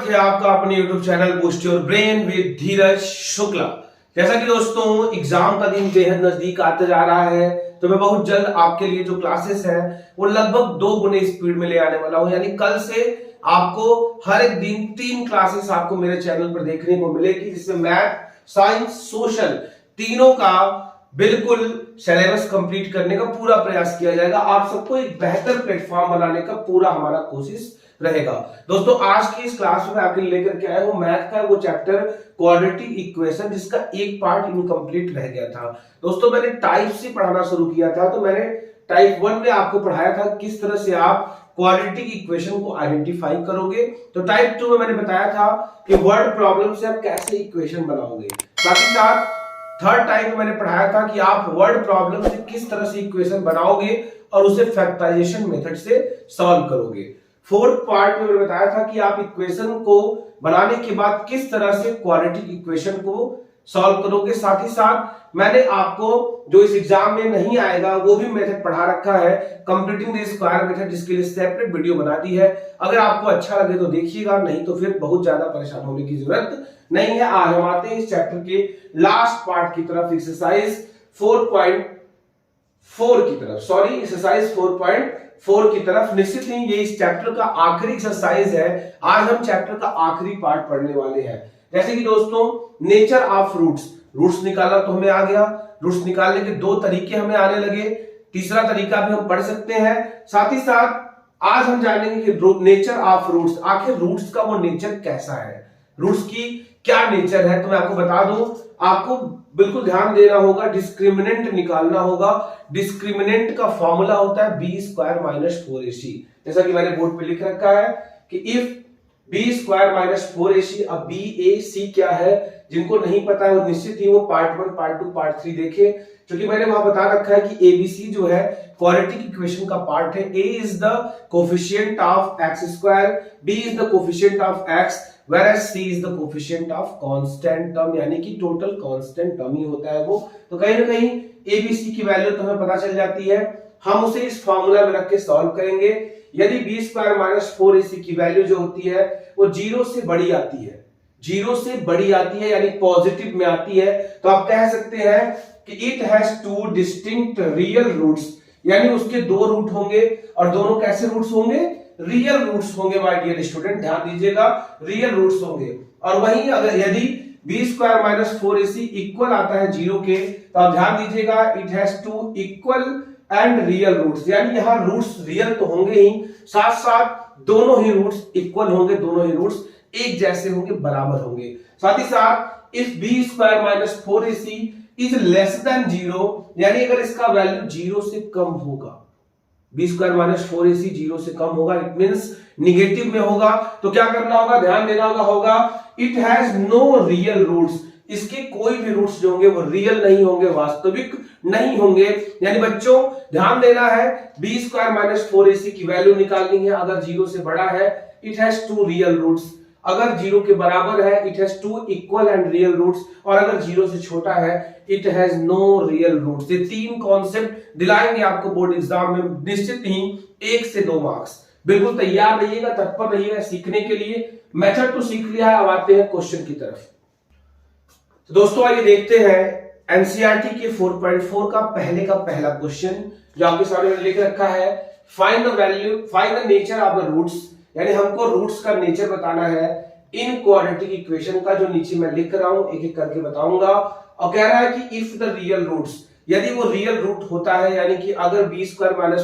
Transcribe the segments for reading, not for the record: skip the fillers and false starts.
है आपका अपने YouTube channel boost your brain with Dheeraj Shukla. जैसा कि दोस्तों एग्जाम का दिन बेहद नजदीक आते जा रहा है, तो मैं बहुत जल्द आपके लिए जो क्लासेस है वो लगभग 2 गुने स्पीड में ले आने वाला हूं। यानी कल से आपको हर एक दिन 3 क्लासेस आपको मेरे चैनल पर देखने को मिलेगी, जिसमें मैथ, साइंस, सोशल तीनों का बिल्कुल सिलेबस कंप्लीट करने का पूरा प्रयास किया जाएगा। आप सबको एक बेहतर प्लेटफॉर्म बनाने का पूरा हमारा कोशिश रहेगा। दोस्तों आज की इस क्लास में आपके लिए लेकर के आया हूं मैथ का वो चैप्टर क्वाड्रेटिक इक्वेशन, जिसका एक पार्ट इनकम्प्लीट रह गया था। दोस्तों मैंने टाइप से पढ़ाना शुरू किया था, तो मैंने टाइप 1 में आपको पढ़ाया था किस तरह से आप क्वाड्रेटिक इक्वेशन को आइडेंटिफाई करोगे। तो टाइप 2 में मैंने बताया था कि वर्ड प्रॉब्लम से आप कैसे इक्वेशन बनाओगे। साथ ही साथ थर्ड टाइप में मैंने पढ़ाया था कि आप वर्ड प्रॉब्लम से किस तरह से इक्वेशन बनाओगे और उसे फैक्टराइजेशन मेथड से सॉल्व करोगे। फोर्थ पार्ट में मैंने बताया था कि आप इक्वेशन को बनाने के बाद किस तरह से क्वाड्रेटिक इक्वेशन को सॉल्व करोगे। साथ ही साथ मैंने आपको जो इस एग्जाम में नहीं आएगा वो भी मेथड पढ़ा रखा है, कंप्लीटिंग द स्क्वायर मेथड, जिसके लिए सेपरेट वीडियो बना दी है। अगर आपको अच्छा लगे तो देखिएगा, नहीं तो फिर बहुत ज्यादा परेशान होने की जरूरत नहीं है। आज हम आते हैं इस चैप्टर के लास्ट पार्ट की तरफ, एक्सरसाइज 4.4 की तरफ, सॉरी एक्सरसाइज 4.4 की तरफ। निश्चित ही ये इस चैप्टर का आखिरी एक्सरसाइज है। आज हम चैप्टर का आखिरी पार्ट पढ़ने वाले हैं। जैसे कि दोस्तों नेचर ऑफ रूट्स निकालना तो हमें आ गया। रूट्स निकालने के 2 तरीके हमें आने लगे, तीसरा तरीका भी हम पढ़ सकते हैं। साथ ही साथ आज हम जानेंगे कि नेचर ऑफ रूट्स, आखिर रूट्स का वो नेचर कैसा है, रूट्स की क्या नेचर है। तो मैं आपको बता दूं, आपको बिल्कुल ध्यान देना होगा, डिस्क्रिमिनेंट निकालना होगा। डिस्क्रिमिनेंट का फॉर्मूला होता है b² - 4ac, जैसा कि मैंने बोर्ड पे लिख रखा है कि इफ b² - 4ac। अब bac क्या है, जिनको नहीं पता है वो निश्चित ही वो पार्ट 1, पार्ट 2, पार्ट 3 देखे, क्योंकि मैंने वहां बता रखा है कि abc जो है क्वाड्रेटिक इक्वेशन का पार्ट है। a is the coefficient of x², b is the coefficient of x, whereas c is the coefficient of constant term, यानी कि टोटल कांस्टेंट टर्म ही होता है वो। तो कहीं ना कहीं abc की वैल्यू तो हमें पता चल जाती है, हम उसे इस फार्मूला में रख के सॉल्व करेंगे। यदि b² - 4ac की वैल्यू जो होती है वो 0 से बड़ी आती है, 0 से बड़ी आती है यानी पॉजिटिव में आती है, तो आप कह सकते हैं कि it has 2 distinct real roots, यानी उसके 2 रूट होंगे और दोनों कैसे रूट्स होंगे, रियल रूट्स होंगे। माय डियर स्टूडेंट ध्यान दीजिएगा, रियल रूट्स होंगे। और वहीं अगर यदि b² - 4ac इक्वल आता है 0 के, तो आप ध्यान दीजिएगा it has 2 equal and real roots, यानी यहां रूट्स रियल तो होंगे ही, साथ साथ दोनों ही रूट्स इक्वल होंगे, दोनों ही रूट्स एक जैसे होंगे, बराबर होंगे। साथ ही साथ if b² - 4ac is less than 0, यानी अगर इसका वैल्यू 0 से कम होगा, b² - 4ac 0 से कम होगा, इट मींस निगेटिव में होगा, तो क्या करना होगा, ध्यान देना होगा it has no real roots, इसके कोई भी रूट्स जो होंगे वो रियल नहीं होंगे, वास्तविक नहीं होंगे। यानी बच्चों ध्यान देना है, b² - 4ac की वैल्यू निकालनी है। अगर 0 से बड़ा है इट हैज 2 रियल रूट्स, अगर 0 के बराबर है it has 2 equal and real roots, और अगर 0 से छोटा है it has no real roots. ये 3 कॉन्सेप्ट दिलाएंगे आपको बोर्ड एग्जाम में, निश्चित ही 1 से 2 मार्क्स। बिल्कुल तैयार रहिएगा, तत्पर रहिएगा सीखने के लिए। मेथड तो सीख लिया है, अब आते हैं क्वेश्चन की तरफ। तो दोस्तों आइए देखते हैं एनसीईआरटी के 4.4 का पहला क्वेश्चन, जो आपके सामने लिख रखा है, find the nature of the roots, यानी हमको रूट्स का नेचर बताना है इन क्वाड्रेटिक इक्वेशन का, जो नीचे मैं लिख रहा हूं, एक एक करके बताऊंगा। और कह रहा है कि इफ द रियल रूट्स, यदि वो रियल रूट होता है, यानी कि अगर b² -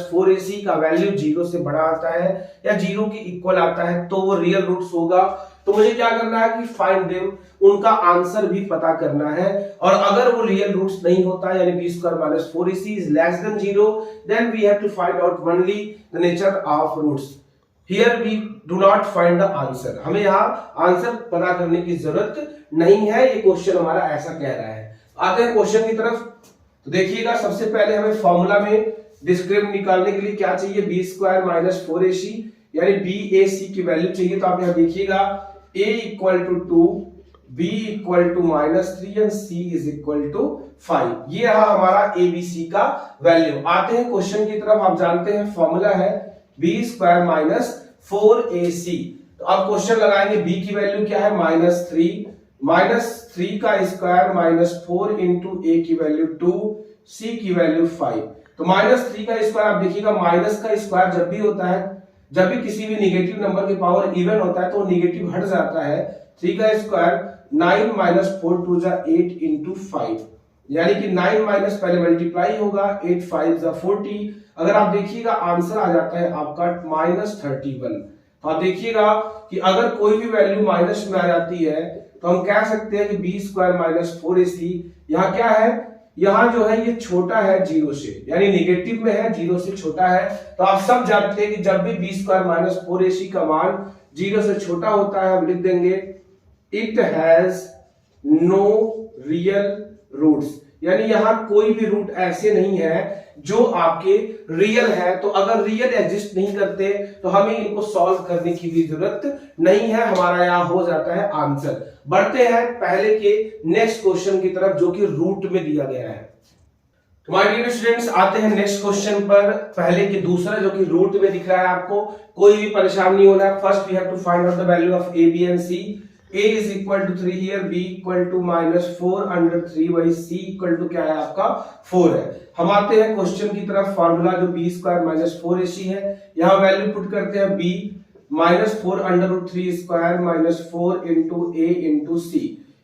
4ac का वैल्यू 0 से बड़ा आता है या 0 के इक्वल आता है तो वो रियल रूट्स होगा। तो मुझे क्या करना है कि फाइंड देम, उनका आंसर भी पता करना है। और अगर वो रियल रूट्स नहीं होता, यानी b² - 4ac is less than 0, then we have to find out only the nature of roots. Here we do not find the answer, हमें यहाँ आंसर पता करने की जरूरत नहीं है, ये क्वेश्चन हमारा ऐसा कह रहा है। आते हैं क्वेश्चन की तरफ। तो देखिएगा, सबसे पहले हमें फॉर्मूला में डिस्क्रिम निकालने के लिए क्या चाहिए, b² - 4ac, यानी bac की वैल्यू चाहिए। तो आप यहां देखिएगा a = 2, b = -3 एंड c = 5। ये रहा हमारा abc का वैल्यू। आते हैं क्वेश्चन की तरफ। आप जानते हैं फॉर्मूला है b² - 4ac, तो अब क्वेश्चन लगाएंगे b की वैल्यू क्या है -3 का स्क्वायर -4 इंटू a की वैल्यू 2, c की वैल्यू 5। तो -3 का स्क्वायर आप देखिएगा, माइनस का स्क्वायर जब भी होता है, जब भी किसी भी निगेटिव नंबर के पावर इवन होता है तो निगेटिव हट जाता है। 3 का स्क्वायर 9 - 4 2 8 इंटू 5, यानी कि 9 माइनस पहले मल्टीप्लाई होगा, 8 5 40। अगर आप देखिएगा आंसर आ जाता है आपका -31। तो आप देखिएगा कि अगर कोई भी वैल्यू माइनस में आ जाती है तो हम कह सकते हैं कि b स्क्वायर -4ac, यहाँ क्या है, यहाँ जो है ये छोटा है 0 से, यानी निगेटिव में है, 0 से छोटा है। तो आप सब जानते हैं कि जब भी b स्क्वायर -4ac का मान 0 से छोटा होता है, हम लिख देंगे it has no real roots, यानी यहां कोई भी रूट ऐसे नहीं है जो आपके रियल है। तो अगर रियल एग्जिस्ट नहीं करते तो हमें इनको सॉल्व करने की भी जरूरत नहीं है, हमारा यहां हो जाता है आंसर। बढ़ते हैं पहले के नेक्स्ट क्वेश्चन की तरफ जो कि रूट में दिया गया है। तो माय डियर स्टूडेंट्स, आते हैं नेक्स्ट क्वेश्चन पर। पहले के दूसरा जो कि रूट में दिख रहा है आपको, कोई भी परेशान नहीं होना है। First we have to find out the value of a b and c। a is equal to 3 here, b equal to -4/3 by c equal to क्या है आपका 4 है। हम आते हैं क्वेश्चन की तरफ। फार्मूला जो b स्क्वायर -4ac है, यहाँ वैल्यू पुट करते हैं b -4/3 square -4 into a into c,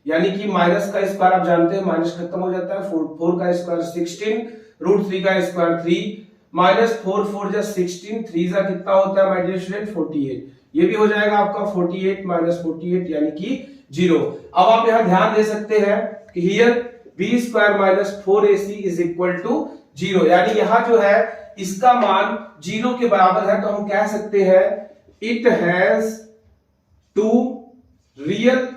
यानी कि माइनस का स्क्वायर आप जानते हैं माइनस खत्म हो जाता है, 4 का स्क्वायर 16, √3 का स्क्वायर 3, -4 4 जा 16, 3 जा कितना होता है माय डियर स्टूडेंट 48। ये भी हो जाएगा आपका 48 -48 यानी कि 0। अब आप यहां ध्यान दे सकते हैं कि here b square -4ac is equal to 0, यानी यहां जो है इसका मान 0 के बराबर है। तो हम कह सकते हैं it has 2 real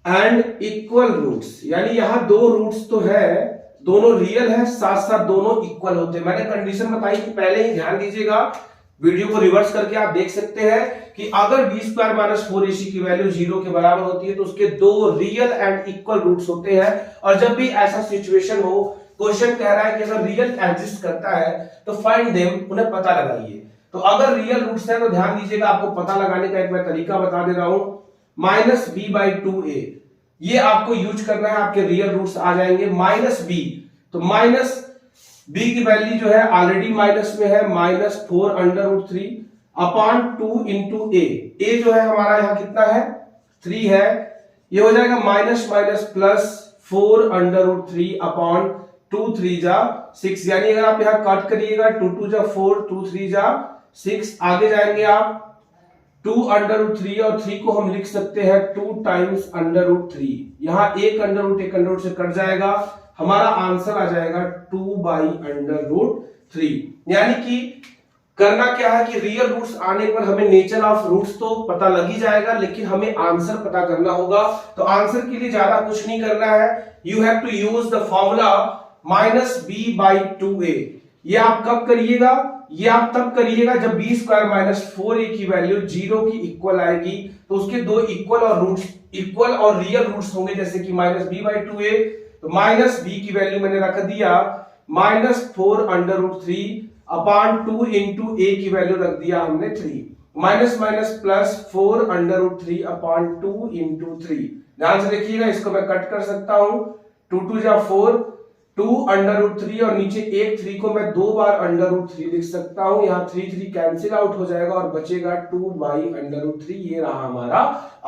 and equal roots, यानी यहां 2 रूट्स तो है, दोनों रियल है, साथ साथ दोनों इक्वल होते हैं। मैंने कंडीशन बताई कि पहले ही ध्यान दीजिएगा, वीडियो को रिवर्स करके आप देख सकते हैं कि अगर b स्क्वायर -4ac की वैल्यू 0 के बराबर होती है तो उसके 2 रियल एंड इक्वल रूट्स होते हैं। और जब भी ऐसा सिचुएशन हो, क्वेश्चन कह रहा है कि अगर रियल एग्जिस्ट करता है तो फाइंड देम, उन्हें पता लगाइए। तो अगर रियल रूट्स है तो ध्यान दीजिएगा, आपको पता लगाने का एक मैं तरीका बता दे रहा हूं, -b/2a, ये आपको यूज करना है, आपके रियल रूट्स आ जाएंगे। -b, तो b की वैल्यू जो है ऑलरेडी माइनस में है, -4/3 अपॉन 2 इंटू a जो है हमारा यहाँ कितना है 3 है, ये हो जाएगा -+4/3 अपॉन 2 3 जा 6, यानी अगर आप यहाँ कट करिएगा 2 2 जा 4, 2 3 जा 6, आगे जाएंगे आप 2/3 और 3 को हम लिख सकते हैं 2 टाइम्स √3, यहाँ एक अंडर से कट जाएगा, हमारा आंसर आ जाएगा 2/√3। यानी कि करना क्या है कि रियल रूट्स आने पर हमें नेचर ऑफ रूट्स तो पता लग ही जाएगा, लेकिन हमें आंसर पता करना होगा। तो आंसर के लिए ज्यादा कुछ नहीं करना है, you have to use the formula -b/2a। ये आप कब करिएगा, ये आप तब करिएगा जब b स्क्वायर -4a की वैल्यू 0 की इक्वल आएगी, तो उसके 2 इक्वल और रियल रूट्स होंगे, जैसे कि -b/2a। तो -b की वैल्यू मैंने रख दिया -4/3 अपॉन 2 इंटू a की वैल्यू रख दिया हमने 3, +4/3 अपॉन 2 इंटू 3। ध्यान से देखिएगा, इसको मैं कट कर सकता हूं, 2 2 जा 4, 2/3 और नीचे एक 3 को मैं 2 बार √3 लिख सकता हूं, यहाँ 3 3 कैंसिल आउट हो जाएगा और बचेगा 2/√3। ये रहा हमारा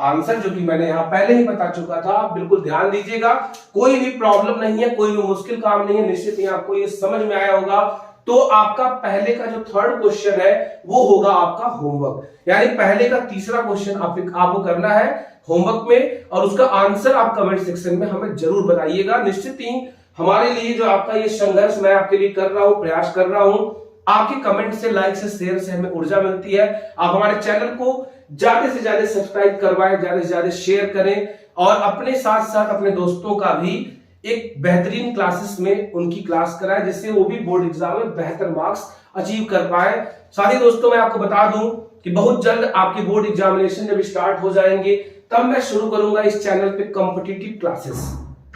आंसर, जो कि मैंने यहाँ पहले ही बता चुका था। आप बिल्कुल ध्यान दीजिएगा, कोई भी प्रॉब्लम नहीं है, कोई भी मुश्किल काम नहीं है, निश्चित ही आपको ये समझ में आया होगा। तो आपका पहले का जो थर्ड क्वेश्चन है वो होगा आपका होमवर्क, यानी पहले का तीसरा क्वेश्चन आपको करना है होमवर्क में, और उसका आंसर आप कमेंट सेक्शन में हमें जरूर बताइएगा। निश्चित ही हमारे लिए जो आपका ये संघर्ष मैं आपके लिए कर रहा हूं, प्रयास कर रहा हूं, आपके कमेंट से, लाइक से, शेयर से हमें ऊर्जा मिलती है। आप हमारे चैनल को ज्यादा से ज्यादा सब्सक्राइब करवाएं, ज्यादा से ज्यादा शेयर करें, और अपने साथ साथ अपने दोस्तों का भी एक बेहतरीन क्लासेस में उनकी क्लास कराएं, जिससे वो भी बोर्ड एग्जाम में बेहतर मार्क्स अचीव कर पाए। साथ ही दोस्तों मैं आपको बता दूं कि बहुत जल्द आपके बोर्ड एग्जामिनेशन जब स्टार्ट हो जाएंगे तब मैं शुरू करूंगा इस चैनल पे कॉम्पिटिटिव क्लासेस,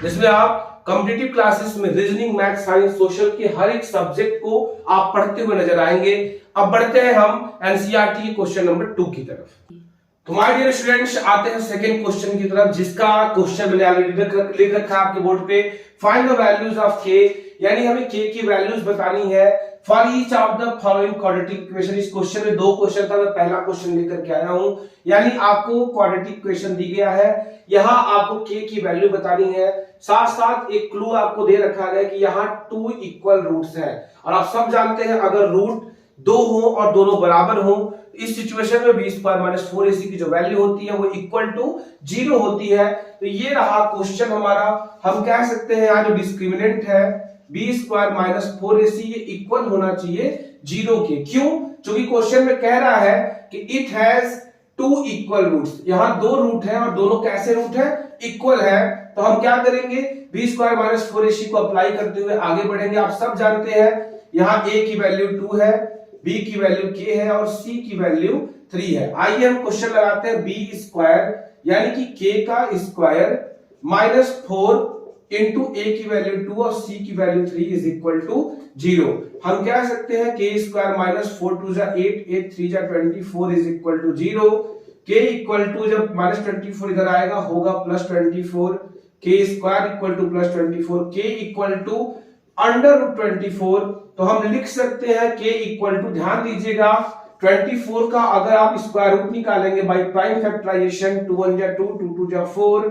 जिसमें आप कॉम्पिटिटिव क्लासेस में रीजनिंग, मैथ, साइंस, सोशल के हर एक सब्जेक्ट को आप पढ़ते हुए नजर आएंगे। अब बढ़ते हैं हम एनसीईआरटी क्वेश्चन नंबर 2 की तरफ। तो माय डियर स्टूडेंट्स, आते हैं सेकंड क्वेश्चन की तरफ, जिसका क्वेश्चन मैंने ऑलरेडी लिख रखा है आपके बोर्ड पे। फाइंड द वैल्यूज ऑफ के, यानी हमें के की वैल्यूज बतानी है for each of the following quadratic equation. इस क्वेश्चन में दो क्वेश्चन था, मैं पहला क्वेश्चन लेकर के आया हूं। यानी आपको क्वाड्रेटिक इक्वेशन दी गया है, यहां आपको के की वैल्यू बतानी है, साथ साथ एक क्लू आपको दे रखा गया कि यहाँ 2 इक्वल रूट्स हैं। और आप सब जानते हैं अगर रूट 2 हो और दोनों बराबर हो, इस सिचुएशन में बी स्क्वायर माइनस 4ac की जो वैल्यू होती है वो इक्वल टू 0 होती है। तो ये रहा क्वेश्चन हमारा। हम कह सकते हैं यहाँ जो डिस्क्रिमिनेंट है बी स्क्वायर माइनस 4ac ये इक्वल होना चाहिए 0 के। क्यों? क्योंकि क्वेश्चन में कह रहा है कि इट हैज 2 इक्वल रूट्स, यहाँ 2 रूट है और दोनों कैसे रूट है? इक्वल है। तो हम क्या करेंगे, बी स्क्वायर माइनस 4ac को अप्लाई करते हुए आगे बढ़ेंगे। आप सब जानते हैं यहाँ a की वैल्यू 2 है, b की वैल्यू k है और c की वैल्यू 3 है। आइए हम क्वेश्चन लगाते हैं बी स्क्वायर यानी कि k का स्क्वायर माइनस 4 इंटू a की वैल्यू 2 और c की वैल्यू 3 इज इक्वल टू 0। हम कह सकते हैं k स्क्वायर माइनस 4 2 जा 8 8 3 जा 24 is equal to 0। k equal to जब माइनस 24 इधर आएगा होगा plus 24, k square equal to plus 24, k equal to under root 24। तो हम लिख सकते हैं k इक्वल टू, ध्यान दीजिएगा 24 का अगर आप स्क्वायर रूट निकालेंगे बाय प्राइम फैक्टराइजेशन, 2 1 जा 2 2 2 जा 4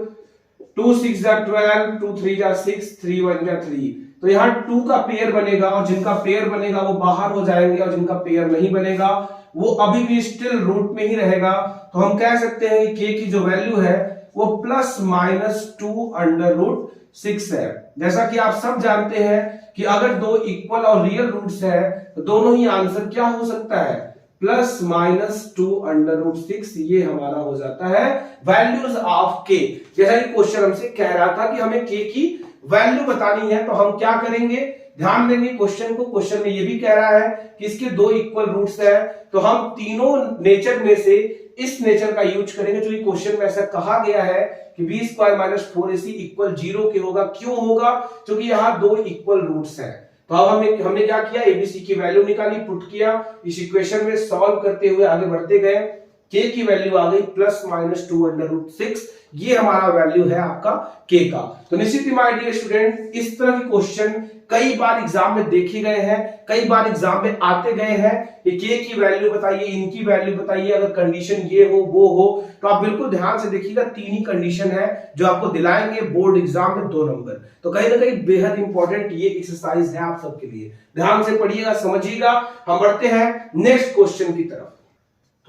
2 6 जा 12 2 3 जा 6 3 1 जा 3। तो यहाँ 2 का पेयर बनेगा और जिनका पेयर बनेगा वो बाहर हो जाएंगे और जिनका पेयर नहीं बनेगा वो अभी भी स्टिल रूट में ही रहेगा। तो हम कह सकते हैं कि k की जो वैल्यू है वो प्लस माइनस 2 अंडर रूट 6 है। जैसा कि आप सब जानते हैं कि अगर दो इक्वल और रियल रूट्स है तो दोनों ही आंसर क्या हो सकता है, प्लस माइनस 2 अंडर रूट 6। ये हमारा हो जाता है वैल्यूज ऑफ के। जैसा कि क्वेश्चन हमसे कह रहा था कि हमें के की वैल्यू बतानी है, तो हम क्या करेंगे, ध्यान देंगे क्वेश्चन को। क्वेश्चन में ये भी कह रहा है कि इसके 2 इक्वल रूट्स है, तो हम तीनों नेचर में से इस नेचर का यूज करेंगे। क्योंकि क्वेश्चन में ऐसा कहा गया है कि B square minus 4ac equal 0 के होगा। क्यों होगा? क्योंकि यहाँ 2 इक्वल रूट्स हैं। तो अब हमने क्या किया, एबीसी की वैल्यू निकाली, पुट किया, इस इक्वेशन में सॉल्व करते हुए आगे बढ़ते गए। k की वैल्यू आ गई प्लस माइनस 2 अंडर रूट 6। ये हमारा वैल्यू है आपका k का। तो निश्चित ही माय डियर स्टूडेंट, इस तरह के क्वेश्चन कई बार एग्जाम में देखे गए हैं, कई बार एग्जाम में आते गए हैं कि k की वैल्यू बताइए, इनकी वैल्यू बताइए, अगर कंडीशन ये हो वो हो। तो आप बिल्कुल ध्यान से देखिएगा, 3 ही कंडीशन है जो आपको दिलाएंगे बोर्ड एग्जाम में 2 नंबर। तो कहीं ना कहीं बेहद इंपॉर्टेंट ये एक्सरसाइज है आप सबके लिए। ध्यान से पढ़िएगा, समझिएगा। हम बढ़ते हैं नेक्स्ट क्वेश्चन की तरफ।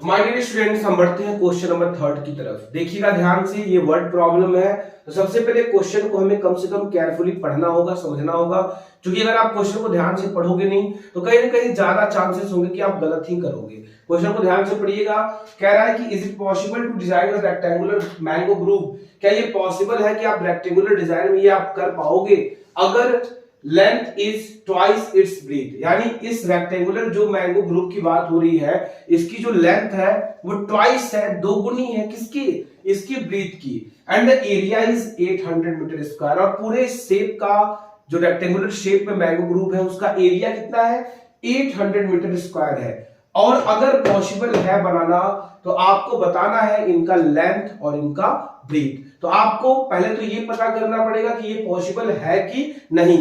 माय डियर स्टूडेंट्स, हम बढ़ते हैं क्वेश्चन नंबर 3 की तरफ। देखिएगा ध्यान से, ये वर्ड प्रॉब्लम है। तो सबसे पहले क्वेश्चन को हमें कम से कम केयरफुली पढ़ना होगा, समझना होगा। क्योंकि अगर आप क्वेश्चन को ध्यान से पढ़ोगे नहीं तो कहीं ना कहीं ज्यादा चांसेस होंगे कि आप गलत ही करोगे। क्वेश्चन को ध्यान से पढ़िएगा। कह रहा है कि is it possible to design a rectangular mango group. क्या ये पॉसिबल है कि आप रेक्टेंगुलर डिजाइन में ये आप कर पाओगे अगर length is twice its breadth. यानी इस रेक्टेंगुलर जो मैंगो ग्रुप की बात हो रही है, इसकी जो लेंथ है वो ट्वाइस है, 2 गुनी है किसकी, इसकी ब्रीथ की। And the area is 800 metre square. और पूरे शेप का जो रेक्टेंगुलर शेप में मैंगो ग्रुप है उसका एरिया कितना है, 800 मीटर स्क्वायर है। और अगर पॉसिबल है बनाना तो आपको बताना है इनका लेंथ और इनका ब्रीथ। तो आपको पहले तो ये पता करना पड़ेगा कि ये पॉसिबल है कि नहीं।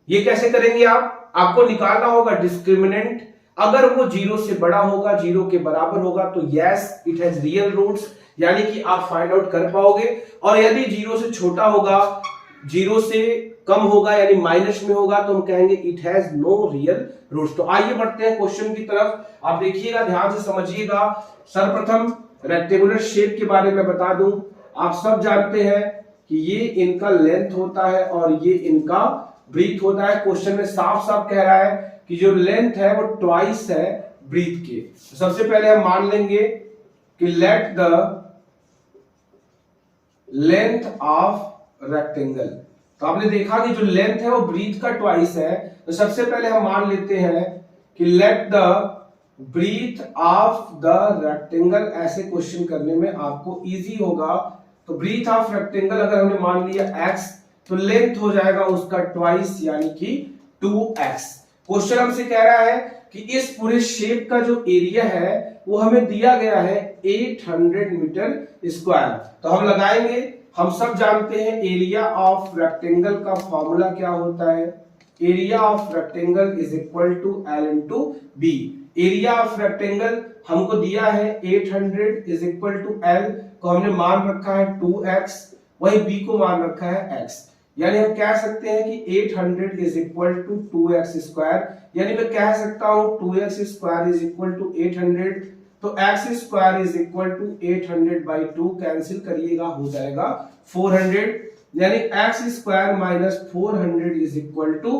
ये कैसे करेंगे आप, आपको निकालना होगा डिस्क्रिमिनेंट। अगर वो 0 से बड़ा होगा, 0 के बराबर होगा तो yes it has real roots, यानी कि आप फाइंड आउट कर पाओगे। और यदि 0 से छोटा होगा, 0 से कम होगा यानी माइनस में होगा, तो हम कहेंगे it has no real roots. तो आइए बढ़ते हैं क्वेश्चन की तरफ। आप देखिएगा, ध्यान से समझिएगा। सर्वप्रथम रेक्टेंगुलर शेप के बारे में बता दूं, आप सब जानते हैं कि ये इनका लेंथ होता है और ये इनका ब्रीथ होता है। क्वेश्चन में साफ साफ कह रहा है कि जो लेंथ है वो ट्वाइस है ब्रीथ के। तो सबसे पहले हम मान लेंगे कि let the length of rectangle. तो आपने देखा कि जो लेंथ है वो ब्रीथ का ट्वाइस है। तो सबसे पहले हम मान लेते हैं कि let the breadth of the rectangle. ऐसे क्वेश्चन करने में आपको इजी होगा। तो ब्रीथ ऑफ रेक्टेंगल अगर हमने मान लिया x, तो लेंथ हो जाएगा उसका ट्वाइस यानी कि 2x। क्वेश्चन हमसे कह रहा है कि इस पूरे शेप का जो एरिया है वो हमें दिया गया है 800 मीटर स्क्वायर। तो हम लगाएंगे, हम सब जानते हैं एरिया ऑफ रेक्टेंगल का फॉर्मूला क्या होता है, area of rectangle is equal to L into B. Area of rectangle हमको दिया है 800 इज इक्वल टू एल को हमने मान रखा है 2x, वही बी को मान रखा है x। यानी हम कह सकते हैं कि 800 is equal to 2x square, यानी मैं कह सकता हूं 2x square is equal to 800। तो x square is equal to 800 by 2, cancel करिएगा हो जाएगा 400, यानी x स्क्वायर माइनस 400 इज इक्वल टू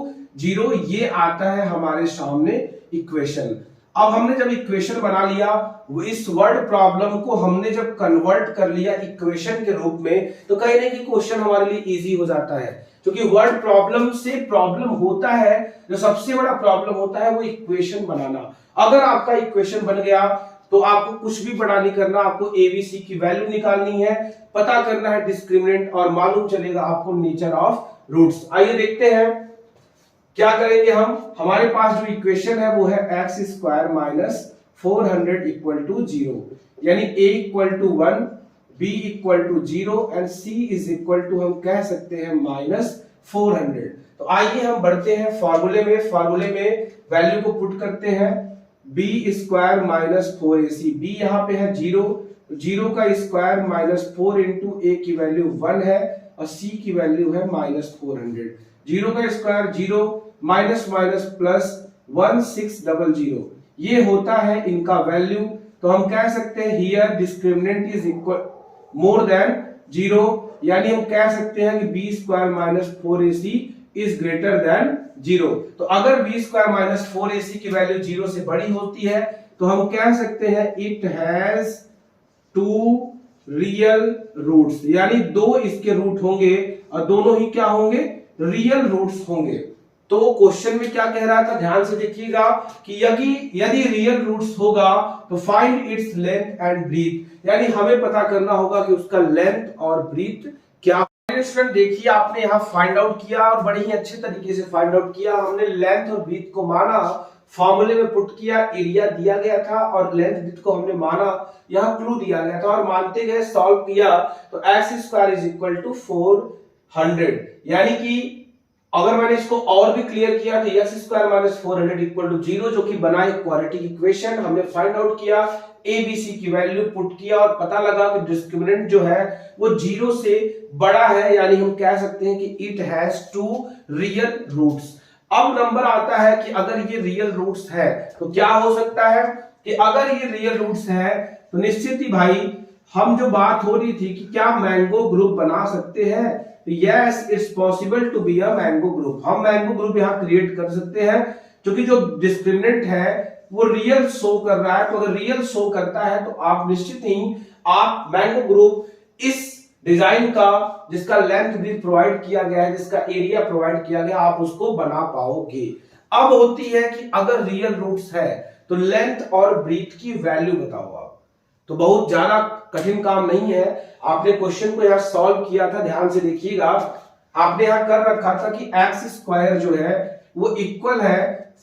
0। ये आता है हमारे सामने इक्वेशन। अब हमने जब इक्वेशन बना लिया, वो इस वर्ड प्रॉब्लम को हमने जब कन्वर्ट कर लिया इक्वेशन के रूप में, तो कहीं ना कहीं क्वेश्चन हमारे लिए इजी हो जाता है। क्योंकि वर्ड प्रॉब्लम से प्रॉब्लम होता है, जो सबसे बड़ा प्रॉब्लम होता है वो इक्वेशन बनाना। अगर आपका इक्वेशन बन गया तो आपको कुछ भी बड़ा नहीं करना, आपको एबीसी की वैल्यू निकालनी है, पता करना है डिस्क्रिमिनेंट, और मालूम चलेगा आपको नेचर ऑफ रूट्स। आइए देखते हैं क्या करेंगे हम। हमारे पास जो इक्वेशन है वो है X square minus 400 equal to 0, यानी a equal to 1, b equal to 0 and c is equal to हम कह सकते हैं माइनस 400। तो आइए हम बढ़ते हैं फॉर्मूले में वैल्यू को पुट करते हैं, b square minus 4ac, b यहाँ पे है 0 का स्क्वायर माइनस 4 इंटू a की वैल्यू 1 है और c की वैल्यू है माइनस 400। 0 का स्क्वायर 0 माइनस माइनस प्लस 1600, ये होता है इनका वैल्यू। तो हम कह सकते हैं here discriminant is equal more than 0, यानी हम कह सकते हैं कि B square minus 4ac is greater than 0। तो अगर बी स्क्वायर माइनस 4ac की वैल्यू 0 से बड़ी होती है तो हम कह सकते हैं इट हैज 2 रियल रूट्स, यानी 2 इसके रूट होंगे और दोनों ही क्या होंगे, रियल रूट्स होंगे। तो क्वेश्चन में क्या कह रहा था, ध्यान से देखिएगा कि यदि रियल रूट्स होगा तो find its length and breadth, यानी हमें पता करना होगा कि उसका लेंथ और ब्रीथ क्या। स्टूडेंट देखिए, आपने यहाँ फाइंड आउट किया और बड़े ही अच्छे तरीके से फाइंड आउट किया। हमने लेंथ और ब्रीथ को माना, फॉर्मूले में पुट किया, एरिया दिया गया था और लेंथ ब्रीथ को हमने माना, यहाँ क्लू दिया गया था और मानते गए, सॉल्व किया। तो X square is equal to 400, यानी कि अगर मैंने इसको और भी क्लियर किया तो X square minus 400 equal to 0, जो कि बना एक क्वाड्रेटिक इक्वेशन। हमने फाइंड आउट किया, एबीसी की वैल्यू पुट किया और पता लगा कि डिस्क्रिमिनेंट जो है वो 0 से बड़ा है, यानी हम कह सकते हैं कि इट हैज 2 रियल रूट्स। अब नंबर आता है कि अगर ये रियल रूट्स है तो क्या हो सकता है, कि अगर ये रियल रूट्स है तो निश्चित ही भाई हम जो बात हो रही थी कि क्या मैंगो ग्रुप बना सकते हैं, yes it's possible to be a mango group. हम मैंगो ग्रुप यहां क्रिएट कर सकते हैं, क्योंकि जो डिस्क्रिमिनेंट है वो रियल शो कर रहा है। तो अगर रियल शो करता है तो आप निश्चित ही आप मैंगो ग्रुप इस डिजाइन का, जिसका लेंथ भी प्रोवाइड किया गया है, जिसका एरिया प्रोवाइड किया गया, आप उसको बना पाओगे। अब होती है कि अगर रियल रूट्स है तो लेंथ और ब्रीथ की वैल्यू बताओ आप। तो बहुत ज्यादा कठिन काम नहीं है, आपने क्वेश्चन को यहां सॉल्व किया था, ध्यान से देखिएगा। आपने यहां कर रखा था कि एक्स स्क्वायर जो है वो इक्वल है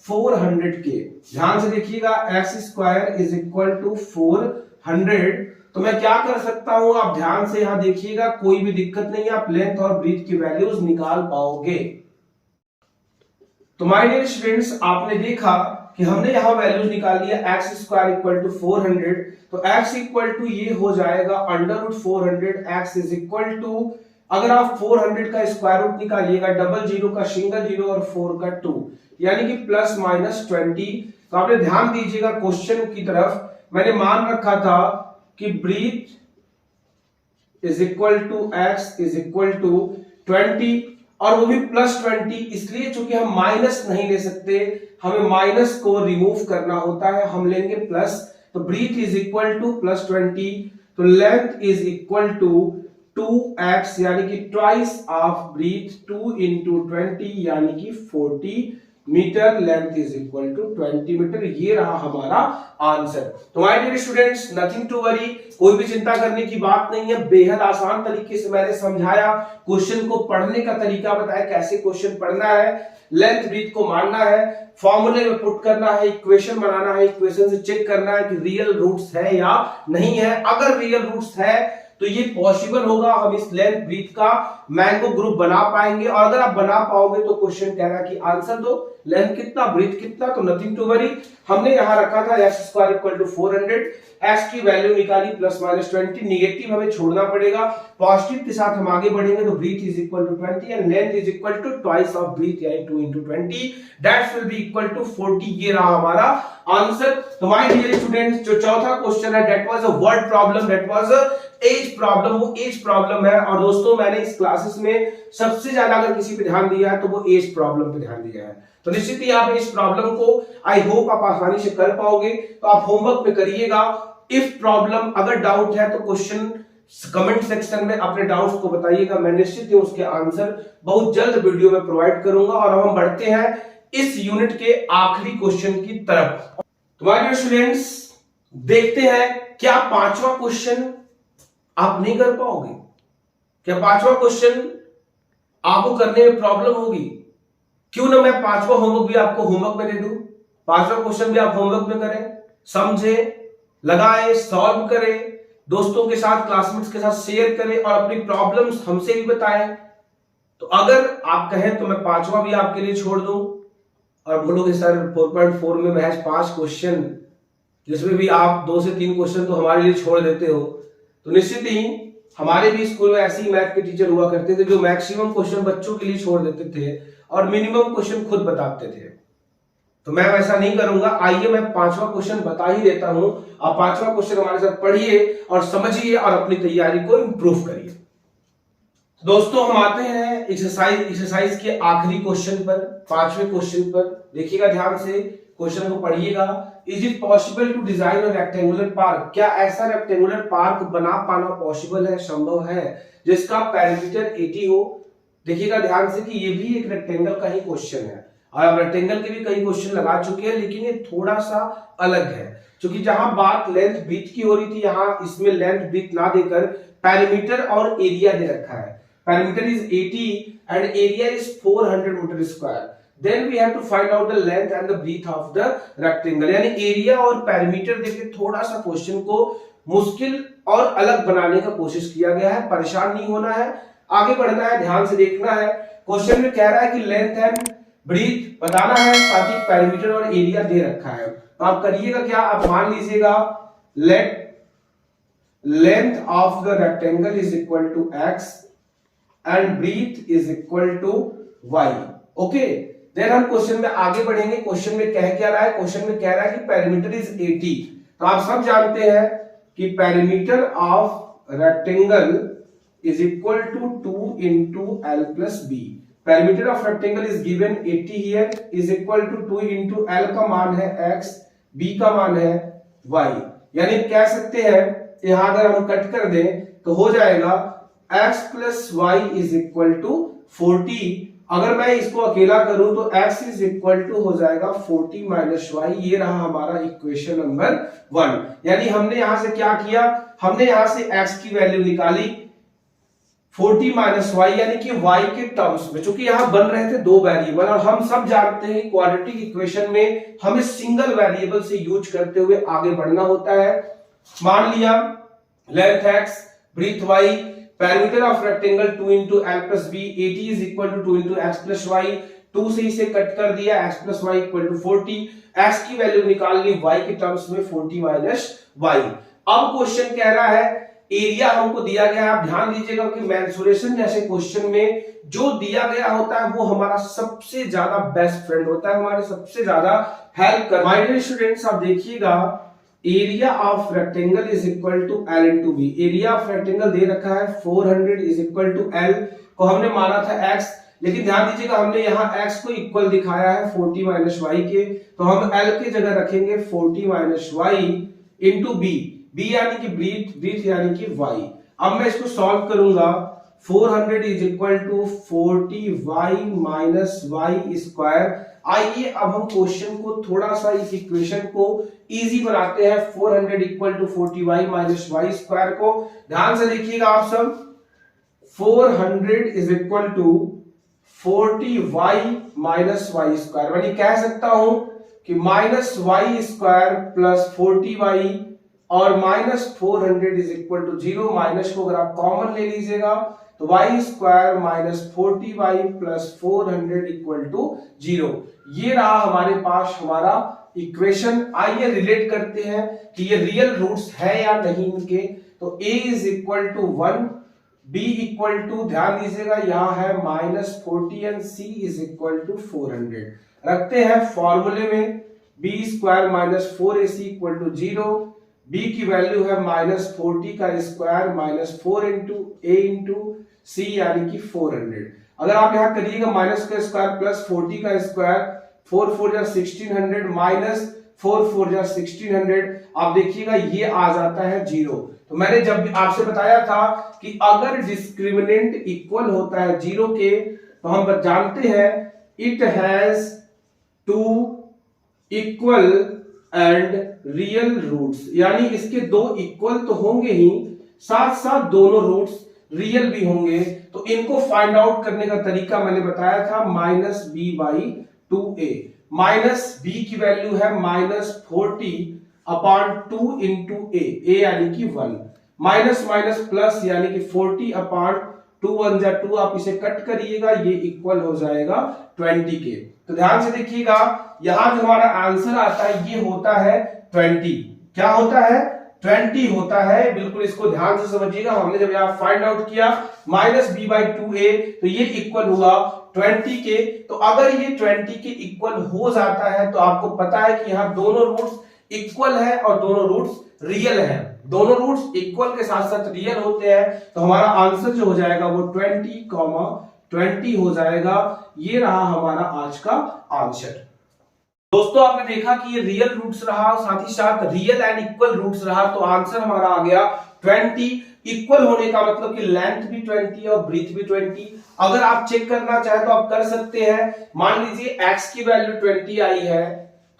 400 के। ध्यान से देखिएगा, X square is equal to 400। तो मैं क्या कर सकता हूं, आप ध्यान से यहां देखिएगा, कोई भी दिक्कत नहीं है, आप लेंथ और ब्रीथ की वैल्यूज निकाल पाओगे। तो माय डियर स्टूडेंट्स, आपने देखा कि हमने यहां वैल्यूज निकाल लिया, एक्स स्क्वायर इक्वल टू 400। तो x इक्वल टू ये हो जाएगा under root 400, x is equal to, अगर आप 400 का स्क्वायर रूट निकालिएगा, डबल जीरो का सिंगल जीरो और 4 का 2, यानी कि प्लस माइनस 20। तो आपने ध्यान दीजिएगा क्वेश्चन की तरफ, मैंने मान रखा था कि breadth is equal to x is equal to 20, और वो भी प्लस 20, इसलिए चूंकि हम माइनस नहीं ले सकते, हमें माइनस को रिमूव करना होता है, हम लेंगे प्लस। तो breadth is equal to plus 20, तो length is equal to 2x, यानी कि ट्वाइस ऑफ ब्रीथ, 2 इंटू 20 यानी कि 40 metre, length is equal to 20 metre. ये रहा हमारा आंसर। तो my dear students, nothing to worry, कोई भी चिंता करने की बात नहीं है। बेहद आसान तरीके से मैंने समझाया, क्वेश्चन को पढ़ने का तरीका बताया, कैसे क्वेश्चन पढ़ना है, लेंथ ब्रीथ को मानना है, फॉर्मूले में पुट करना है, इक्वेशन बनाना है, इक्वेशन से चेक करना है कि रियल रूट्स है या नहीं है। अगर रियल रूट्स है तो ये पॉसिबल होगा, हम इस लेंथ ब्रीथ का मैंगो ग्रुप बना पाएंगे। और अगर आप बना पाओगे तो क्वेश्चन कह रहा है कि आंसर दो, लेंथ कितना, ब्रीथ कितना। तो नथिंग टू वरी, हमने यहां रखा था x² इक्वल टू 400, x की वैल्यू निकाली +-20, निगेटिव हमें छोड़ना पड़ेगा, पॉजिटिव के साथ हम आगे बढ़ेंगे। तो breadth is equal to 20 and length is equal to twice of breadth, यानी 2 × 20, that will be equal to 40। ये रहा हमारा आंसर। तो माय डियर स्टूडेंट्स, जो चौथा क्वेश्चन है that was a word problem, that was a age problem, वो age problem है। और दोस्तों मैंने इस क्लासेस में सबसे ज्यादा अगर किसी पे ध्यान दिया है तो वो एज प्रॉब्लम पे ध्यान दिया है। तो निश्चित ही आप इस प्रॉब्लम को आई होप आप आसानी से कर पाओगे। तो आप होमवर्क में करिएगा। इफ प्रॉब्लम अगर डाउट है तो क्वेश्चन कमेंट सेक्शन में अपने डाउट्स को बताइएगा, मैं निश्चित ही उसके आंसर बहुत जल्द वीडियो में प्रोवाइड करूंगा। और अब हम बढ़ते हैं इस यूनिट के आखिरी क्वेश्चन की तरफ। तुम्हारे स्टूडेंट्स देखते हैं क्या पांचवा क्वेश्चन आप नहीं कर पाओगे, क्या पांचवा क्वेश्चन आपको करने में प्रॉब्लम होगी। क्यों ना मैं पांचवा होमवर्क भी आपको होमवर्क में दे दूं, पांचवा क्वेश्चन भी आप होमवर्क में करें, समझे, लगाए, सॉल्व करें, दोस्तों के साथ, क्लासमेट्स के साथ शेयर करें और अपनी प्रॉब्लम्स हमसे भी बताएं। तो अगर आप कहें तो मैं पांचवा भी आपके लिए छोड़ दूं और बोलोगे सर 4.4 में महज 5 क्वेश्चन, जिसमें भी आप 2 से 3 क्वेश्चन तो हमारे लिए छोड़ देते हो। तो निश्चित ही हमारे भी स्कूल में ऐसे ही मैथ के टीचर हुआ करते थे जो मैक्सिमम क्वेश्चन बच्चों के लिए छोड़ देते थे और मिनिमम क्वेश्चन खुद बताते थे। तो मैं वैसा नहीं करूंगा। आइए मैं पांचवा क्वेश्चन बता ही देता हूं, आप पांचवा क्वेश्चन हमारे साथ पढ़िए और समझिए और अपनी तैयारी को इंप्रूव करिए। दोस्तों हम आते हैं एक्सरसाइज के आखिरी क्वेश्चन पर, पांचवें क्वेश्चन पर। देखिएगा ध्यान से, क्वेश्चन को पढ़िएगा। Is it possible to design a rectangular park, क्या ऐसा रेक्टेंगुलर पार्क बना पाना पॉसिबल है, संभव है, जिसका पेरीमीटर 80 हो। देखिएगा ध्यान से कि ये भी एक रेक्टेंगल का ही क्वेश्चन है और अब रेक्टेंगल के भी कई क्वेश्चन लगा चुके हैं, लेकिन ये थोड़ा सा अलग है क्योंकि जहां बात लेंथ ब्रीथ की हो रही थी, यहां इसमें लेंथ ब्रीथ ना देकर पेरीमीटर और एरिया दे रखा है। Perimeter is 80 and area is 400 metre square. Then we have to find out the length and the breadth of the rectangle, यानी एरिया और पेरीमीटर देके थोड़ा सा क्वेश्चन को मुश्किल और अलग बनाने का कोशिश किया गया है। परेशान नहीं होना है, आगे बढ़ना है, ध्यान से देखना है। क्वेश्चन में कह रहा है कि लेंथ एंड ब्रीथ बताना है, साथ ही पेरीमीटर और एरिया दे रखा है। तो आप करिएगा क्या, आप मान लीजिएगा let length of the rectangle is equal to x and breadth is equal to y। Okay, then हम क्वेश्चन में आगे बढ़ेंगे। क्वेश्चन में कह क्या रहा है, क्वेश्चन में कह रहा है कि पेरीमीटर इज 80। तो आप सब जानते हैं कि perimeter of rectangle is equal to 2 × l + b। Perimeter of rectangle is given 80 here is equal to 2 × l का मान है x, b का मान है y। यानी कह सकते हैं यहां अगर हम कट कर दें तो हो जाएगा x + y is equal to 40। अगर मैं इसको अकेला करूं तो x इज इक्वल टू हो जाएगा 40 - y। ये रहा हमारा इक्वेशन नंबर 1। यानी हमने यहां से क्या किया, हमने यहां से x की वैल्यू निकाली 40 - y, यानी कि y के टर्म्स में, चूंकि यहां बन रहे थे 2 वेरिएबल और हम सब जानते हैं क्वाड्रेटिक इक्वेशन में हमें सिंगल वेरिएबल से यूज करते हुए आगे बढ़ना होता है। मान लिया length x, breadth y, perimeter of rectangle 2 × l + b, 80 is equal to 2 × x + y। 2 से इसे कट कर दिया, x + y equal to 40। x की वैल्यू निकाल ली y के टर्म्स में 40 - y। अब क्वेश्चन कह रहा है एरिया हमको दिया गया है। आप ध्यान दीजिएगा कि मेंसुरेशन जैसे क्वेश्चन में जो दिया गया होता है वो हमारा सबसे ज्यादा बेस्ट फ्रेंड होता है, हमारे सबसे ज्यादा हेल्प कर। माय डियर स्टूडेंट्स आप देखिएगा area of rectangle is equal to l × b। Area of rectangle दे रखा है 400 इज इक्वल टू l को हमने माना था x, लेकिन ध्यान दीजिएगा हमने यहाँ x को इक्वल दिखाया है 40 - y के, तो हम l की जगह रखेंगे 40 - y इंटू b। b यानी कि ब्रीथ, ब्रीथ यानी कि y। अब मैं इसको सॉल्व करूंगा 400 is equal to 40y minus y square. आइए अब हम क्वेश्चन को थोड़ा सा इस इक्वेशन को इजी बनाते हैं। 400 equal to 40y minus y square को ध्यान से देखिएगा आप सब। 400 is equal to 40y minus y square, यानी कह सकता हूं कि minus y square plus 40y और minus 400 is equal to 0। Minus को अगर आप कॉमन ले लीजिएगा तो y square minus 40y plus 400 equal to 0। ये रहा हमारे पास हमारा इक्वेशन। आइए रिलेट करते हैं कि ये रियल रूट्स है या नहीं इनके। तो a is equal to 1, b equal to, ध्यान दीजिएगा यहां है minus 40 and c is equal to 400। रखते हैं फॉर्मूले में b square minus 4ac equal to 0। b की वैल्यू है माइनस 40 का square minus 4 into a into c यानी कि 400। अगर आप यहां करिएगा माइनस का स्क्वायर प्लस 40 का स्क्वायर, 4 4 जा 1600 माइनस 4 4 जा 1600, आप देखिएगा ये आ जाता है 0। तो मैंने जब आपसे बताया था कि अगर डिस्क्रिमिनेंट इक्वल होता है 0 के तो हम जानते हैं it has two equal and real roots, यानी इसके दो इक्वल तो होंगे ही, साथ साथ दोनों रूट्स रियल भी होंगे। तो इनको फाइंड आउट करने का तरीका मैंने बताया था minus b by 2a। Minus b की वैल्यू है माइनस 40 अपॉन 2 इंटू a यानी कि 1, माइनस माइनस प्लस यानी कि 40 अपॉन 2 1 जा 2, आप इसे कट करिएगा ये इक्वल हो जाएगा 20 के। तो ध्यान से देखिएगा यहां जो हमारा आंसर आता है ये होता है 20। क्या होता है? 20 होता है। बिल्कुल इसको ध्यान से समझिएगा। हमने जब यहां फाइंड आउट किया माइनस बी बाई 2a तो ये इक्वल हुआ 20 के। तो अगर ये 20 के इक्वल हो जाता है तो आपको पता है कि यहाँ दोनों रूट्स इक्वल है और दोनों रूट्स रियल है। दोनों रूट्स इक्वल के साथ साथ रियल होते हैं तो हमारा आंसर जो हो जाएगा वो 20, 20 हो जाएगा। ये रहा हमारा आज का आंसर। दोस्तों आपने देखा कि ये रियल रूट्स रहा, साथ ही साथ रियल एंड इक्वल रूट्स रहा, तो आंसर हमारा आ गया 20। इक्वल होने का मतलब कि लेंथ भी 20 और ब्रीथ भी 20। अगर आप चेक करना चाहे तो आप कर सकते हैं। मान लीजिए x की वैल्यू 20 आई है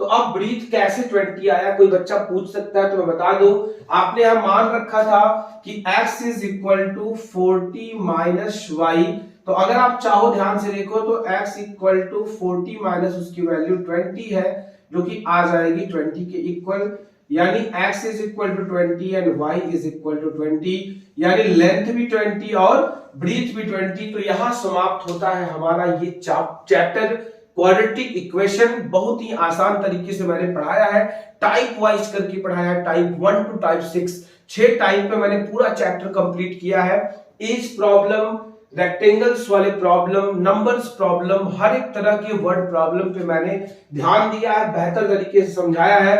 तो अब ब्रीथ कैसे 20 आया, कोई बच्चा पूछ सकता है तो मैं बता दूं। आपने यहां मान रखा था कि x is equal to 40 minus y, तो अगर आप चाहो ध्यान से देखो तो x इक्वल टू 40 माइनस उसकी वैल्यू 20 है जो कि आ जाएगी 20 के इक्वल, यानी x is equal to 20 and y is equal to 20, यानी लेंथ भी 20 और ब्रीथ भी 20। तो यहां समाप्त होता है हमारा ये चैप्टर क्वाड्रेटिक इक्वेशन। बहुत ही आसान तरीके से मैंने पढ़ाया है, टाइप वाइज करके पढ़ाया है, टाइप 1 टू टाइप 6, 6 टाइप पे मैंने पूरा चैप्टर कंप्लीट किया है। एज प्रॉब्लम, रेक्टेंगल्स वाले प्रॉब्लम, नंबर्स प्रॉब्लम, हर एक तरह के वर्ड प्रॉब्लम पे मैंने ध्यान दिया है, बेहतर तरीके से समझाया है।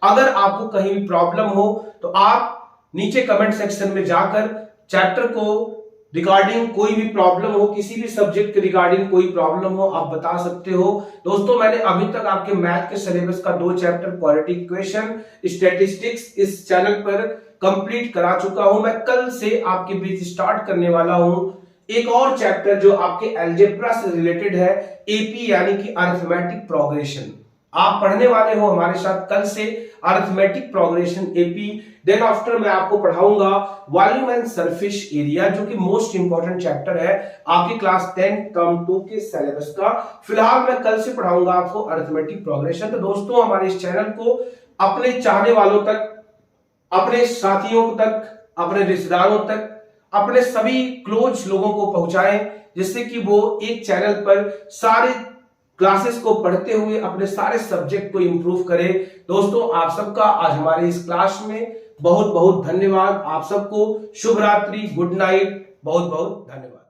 अगर आपको कहीं भी प्रॉब्लम हो तो आप नीचे कमेंट सेक्शन में जाकर चैप्टर को रिगार्डिंग कोई भी प्रॉब्लम हो, किसी भी सब्जेक्ट के रिगार्डिंग कोई प्रॉब्लम हो आप बता सकते हो। दोस्तों मैंने अभी तक आपके मैथ के सिलेबस का 2 चैप्टर क्वाड्रेटिक इक्वेशन, स्टैटिस्टिक्स इस चैनल पर कंप्लीट करा चुका हूं। मैं कल से आपके बीच स्टार्ट करने वाला हूं एक और चैप्टर जो आपके अलजेब्रा से रिलेटेड है, एपी यानी कि अरिथमेटिक प्रोग्रेशन। आप पढ़ने वाले हो हमारे साथ कल से arithmetic progression AP. Then after मैं आपको पढ़ाऊंगा वॉल्यूम एंड सरफेस एरिया जो कि मोस्ट इंपॉर्टेंट चैप्टर है आपकी क्लास 10 टर्म 2 के सिलेबस का। फिलहाल मैं कल से पढ़ाऊंगा आपको अरिथमेटिक प्रोग्रेशन। तो दोस्तों हमारे इस चैनल को अपने चाहने वालों तक, अपने साथियों तक, अपने रिश्तेदारों तक, अपने सभी क्लोज लोगों को पहुंचाएं जिससे कि वो एक चैनल पर सारे क्लासेस को पढ़ते हुए अपने सारे सब्जेक्ट को इंप्रूव करें। दोस्तों आप सबका आज हमारे इस क्लास में बहुत बहुत धन्यवाद। आप सबको शुभ रात्रि, गुड नाइट, बहुत बहुत धन्यवाद।